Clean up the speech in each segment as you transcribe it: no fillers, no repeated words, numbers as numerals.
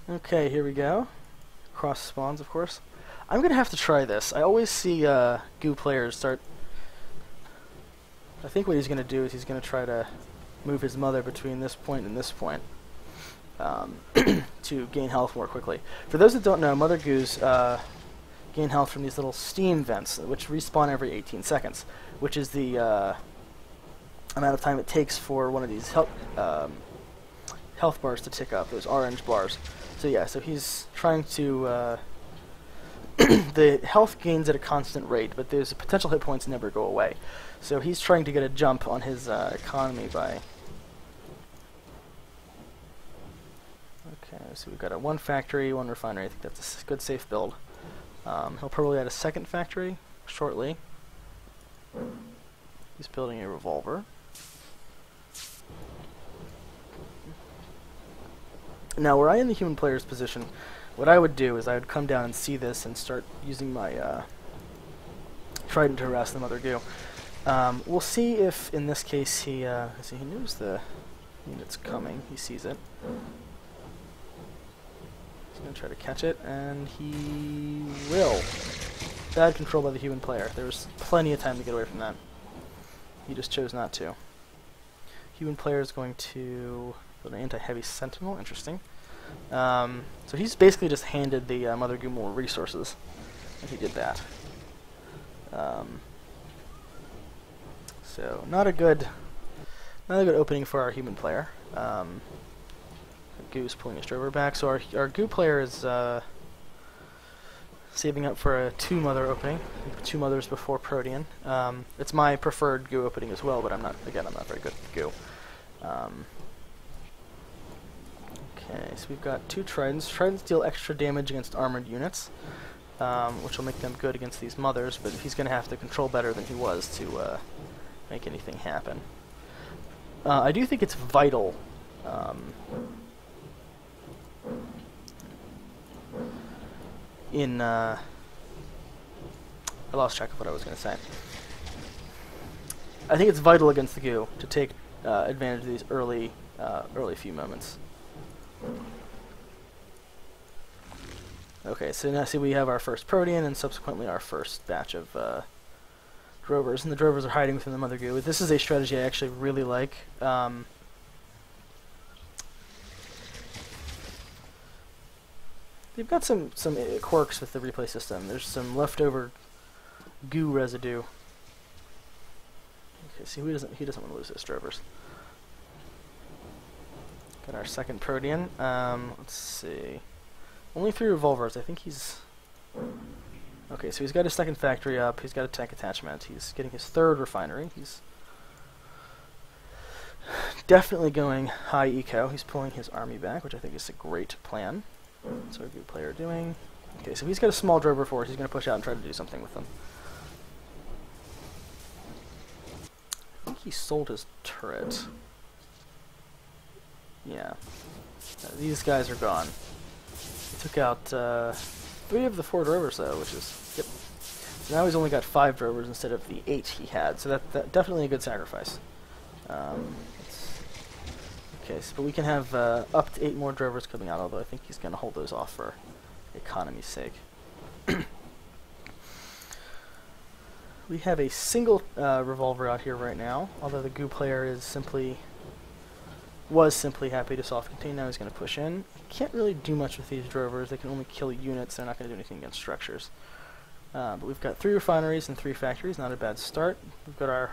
Okay, here we go. Cross spawns, of course. I'm gonna have to try this. I always see goo players start. I think what he's gonna do is he's gonna try to move his mother between this point and this point to gain health more quickly. For those that don't know, mother goos gain health from these little steam vents, which respawn every 18 seconds, which is the amount of time it takes for one of these health bars to tick up, those orange bars. So yeah, so he's trying to the health gains at a constant rate, but those potential hit points never go away. So he's trying to get a jump on his economy by... Okay, so we've got a 1 factory, 1 refinery. I think that's a good safe build. He'll probably add a 2nd factory shortly. He's building a revolver. Now, were I in the human player's position, what I would do is I would come down and see this and start using my trident to harass the mother goo. We'll see if, in this case, he knows the unit's coming. He sees it. He's going to try to catch it, and he will. Bad control by the human player. There was plenty of time to get away from that. He just chose not to. Human player is going to build an anti-heavy sentinel. Interesting. So he's basically just handed the mother goo more resources, and he did that. So not a good opening for our human player. Goo's pulling his drover back, so our goo player is saving up for a 2 mother opening, 2 mothers before Protean. It's my preferred goo opening as well, but I'm not very good at goo. Okay, so we've got 2 tridents. Tridents deal extra damage against armored units, which will make them good against these mothers, but he's going to have to control better than he was to make anything happen. I do think it's vital I lost track of what I was going to say. I think it's vital against the goo to take advantage of these early few moments. Okay, so now see we have our first Protean and subsequently our first batch of drovers, and the drovers are hiding within the mother goo. This is a strategy I actually really like. They've got some quirks with the replay system. There's some leftover goo residue. Okay, see he doesn't want to lose those drovers. Got our second Protean. Let's see. Only 3 revolvers. I think he's... Okay, so he's got his 2nd factory up. He's got a tank attachment. He's getting his 3rd refinery. He's definitely going high eco. He's pulling his army back, which I think is a great plan. What's our good player doing? Okay, so he's got a small drover force. He's going to push out and try to do something with them. I think he sold his turret. Yeah. These guys are gone. He took out 3 of the 4 drovers, though, which is... Yep. So now he's only got 5 drovers instead of the 8 he had, so that's definitely a good sacrifice. Okay, so, but we can have up to 8 more drovers coming out, although I think he's going to hold those off for economy's sake. We have a single revolver out here right now, although the goo player was simply happy to self-contain. Now he's going to push in. Can't really do much with these drovers. They can only kill units. They're not going to do anything against structures. But we've got 3 refineries and 3 factories. Not a bad start. We've got our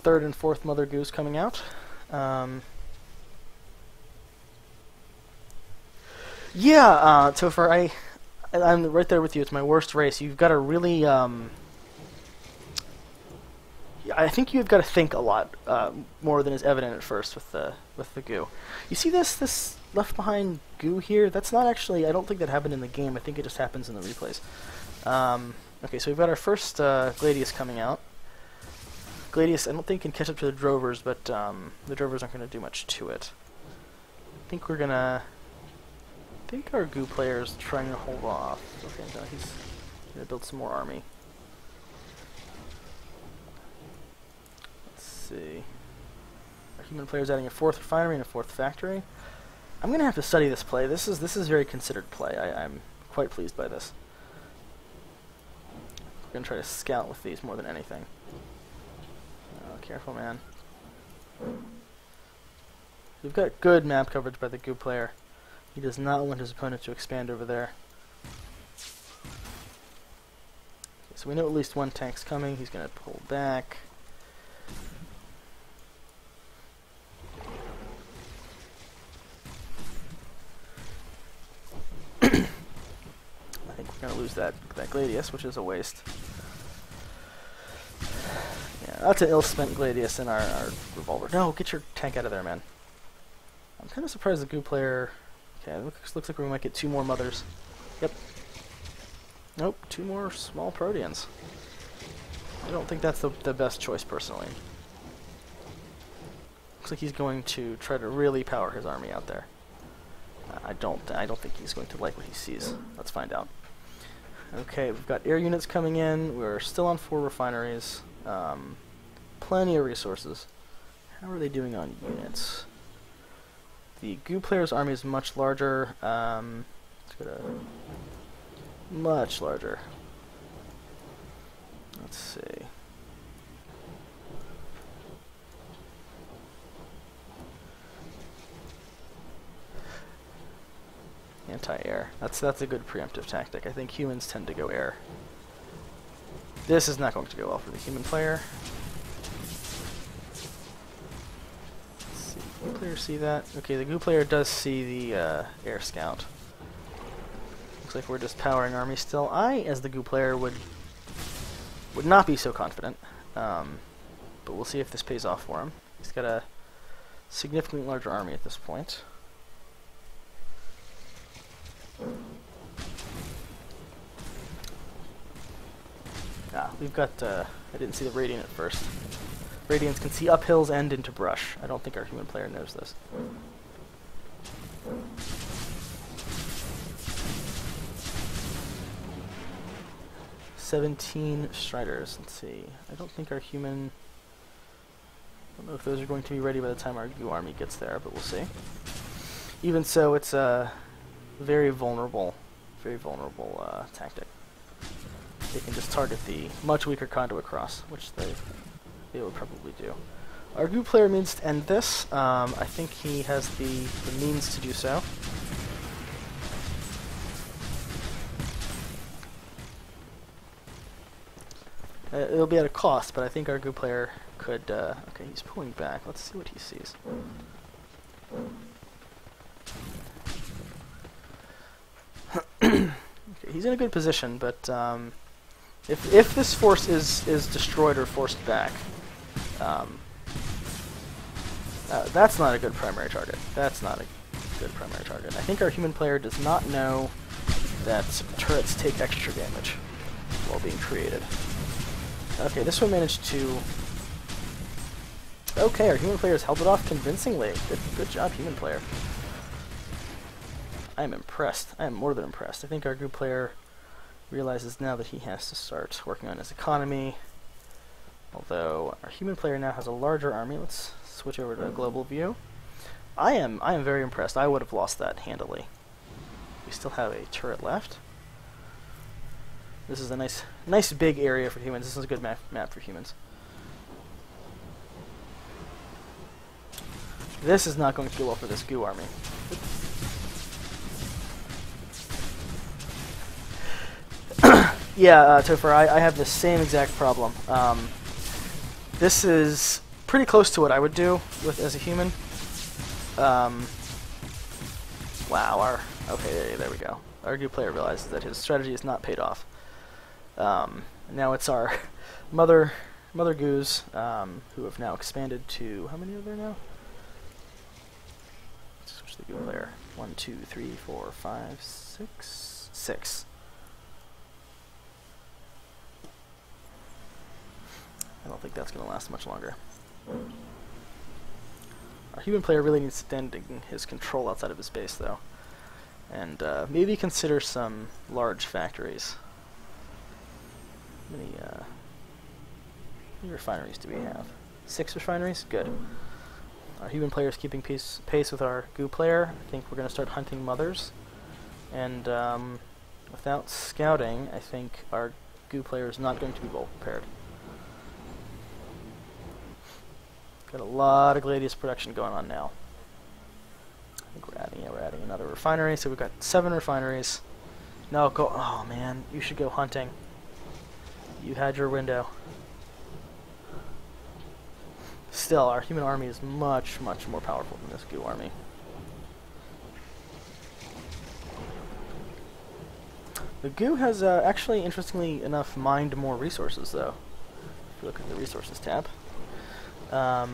3rd and 4th mother goos coming out. Yeah, Topher, I'm right there with you. It's my worst race. You've got to really... I think you've got to think a lot more than is evident at first with the goo. You see this left behind goo here? That's not actually... I don't think that happened in the game. I think it just happens in the replays. Okay, so we've got our first Gladius coming out. Gladius, I don't think can catch up to the drovers, but the drovers aren't going to do much to it. I think we're gonna... I think our goo player is trying to hold off. Okay, no, he's going to build some more army. Let's see. Our human player is adding a 4th refinery and a 4th factory. I'm gonna have to study this play. This is very considered play. I'm quite pleased by this. I'm gonna try to scout with these more than anything. Oh, careful, man. We've got good map coverage by the Goo player. He does not want his opponent to expand over there. Okay, so we know at least one tank's coming. He's gonna pull back. I think we're gonna lose that Gladius, which is a waste. Yeah, that's an ill-spent Gladius in our revolver. No, get your tank out of there, man. I'm kind of surprised the Goo player... Okay, looks like we might get 2 more mothers. Yep. Nope, 2 more small Proteans. I don't think that's the best choice, personally. Looks like he's going to try to really power his army out there. I don't think he's going to like what he sees. Let's find out. Okay, we've got air units coming in. We're still on 4 refineries. Plenty of resources. How are they doing on units? The Goo player's army is much larger. Let's go to much larger. Let's see. Anti-air. That's a good preemptive tactic. I think humans tend to go air. This is not going to go well for the human player. Let's see. Goo player see that? Okay, the Goo player does see the air scout. Looks like we're just powering army still. I, as the Goo player, would not be so confident. But we'll see if this pays off for him. He's got a significantly larger army at this point. We've got, I didn't see the Radiant at first. Radiants can see uphills and into brush. I don't think our human player knows this. "17 Striders." Let's see. I don't think our human... I don't know if those are going to be ready by the time our Goo army gets there, but we'll see. Even so, it's a very vulnerable tactic. They can just target the much weaker conduit cross, which they would probably do. Our Goo player means to end this. I think he has the means to do so. It'll be at a cost, but I think our Goo player could... okay, he's pulling back. Let's see what he sees. Okay, he's in a good position, but if this force is destroyed or forced back, that's not a good primary target. That's not a good primary target. I think our human player does not know that turrets take extra damage while being created. Okay, this one managed to... Okay, our human player's held it off convincingly. Good job, human player. I am impressed. I am more than impressed. I think our Goo player realizes now that he has to start working on his economy. Although our human player now has a larger army. Let's switch over to a global view. I am very impressed. I would have lost that handily. We still have a turret left. This is a nice big area for humans. This is a good map for humans. This is not going to go well for this Goo army. Yeah, Topher, I have the same exact problem. This is pretty close to what I would do as a human. Wow, okay, there we go. Our Goo player realizes that his strategy has not paid off. Now it's our mother Goos, who have now expanded to... How many are there now? Let's switch the Goo player. 1, 2, 3, 4, 5, 6. 6. I don't think that's going to last much longer. Our human player really needs to stand his control outside of his base, though. And maybe consider some large factories. How many refineries do we have? 6 refineries? Good. Our human player is keeping pace with our goo player. I think we're going to start hunting mothers. And without scouting, I think our goo player is not going to be well prepared. Got a lot of Gladius production going on now. I think we're adding another refinery, so we've got 7 refineries. No, go. Oh man, you should go hunting. You had your window. Still, our human army is much, much more powerful than this goo army. The goo has actually, interestingly enough, mined more resources, though. If you look at the resources tab. Okay,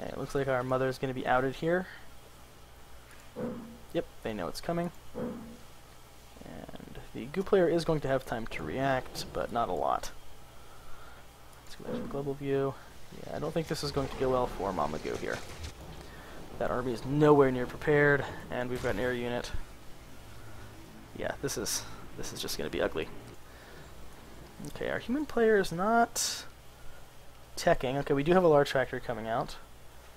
it looks like our mother is going to be outed here. Yep, they know it's coming. And the goo player is going to have time to react, but not a lot. Let's go back to the global view. Yeah, I don't think this is going to go well for Mama Goo here. That army is nowhere near prepared, and we've got an air unit. Yeah, this is just going to be ugly. Okay, our human player is not teching. Okay, we do have a large factory coming out,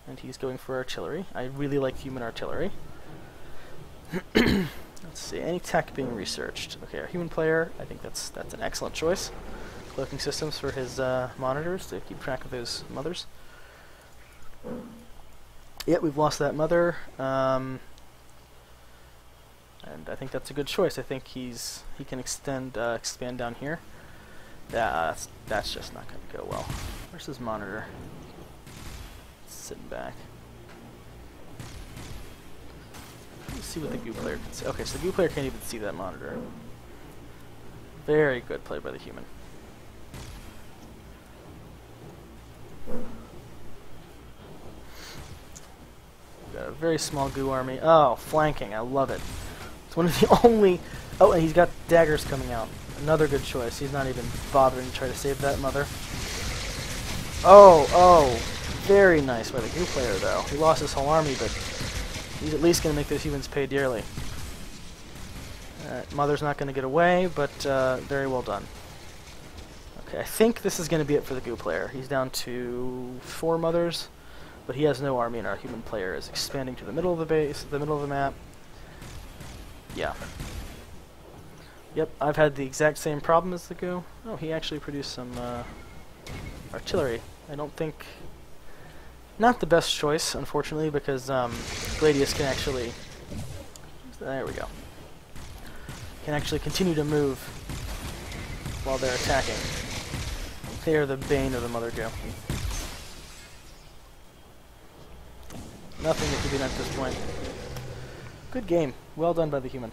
and he's going for artillery. I really like human artillery. Let's see, any tech being researched. Okay, our human player, I think that's an excellent choice. Cloaking systems for his monitors to keep track of those mothers. Yep, we've lost that mother, and I think that's a good choice. I think he can expand down here. That's just not going to go well. Where's his monitor? Sitting back. Let's see what the goo player can see. Okay, so the goo player can't even see that monitor. Very good play by the human. We've got a very small goo army. Oh, flanking. I love it. It's one of the only... Oh, and he's got daggers coming out. Another good choice. He's not even bothering to try to save that mother. Oh, very nice by the goo player, though. He lost his whole army, but he's at least going to make those humans pay dearly. Mother's not going to get away, but very well done. Okay, I think this is going to be it for the goo player. He's down to 4 mothers, but he has no army, and our human player is expanding to the middle of the base, the middle of the map. Yeah. Yep, I've had the exact same problem as the goo. Oh, he actually produced some artillery. I don't think... Not the best choice, unfortunately, because Gladius can actually... There we go. Can actually continue to move while they're attacking. They are the bane of the Mother Goo. Nothing that can be done at this point. Good game. Well done by the human.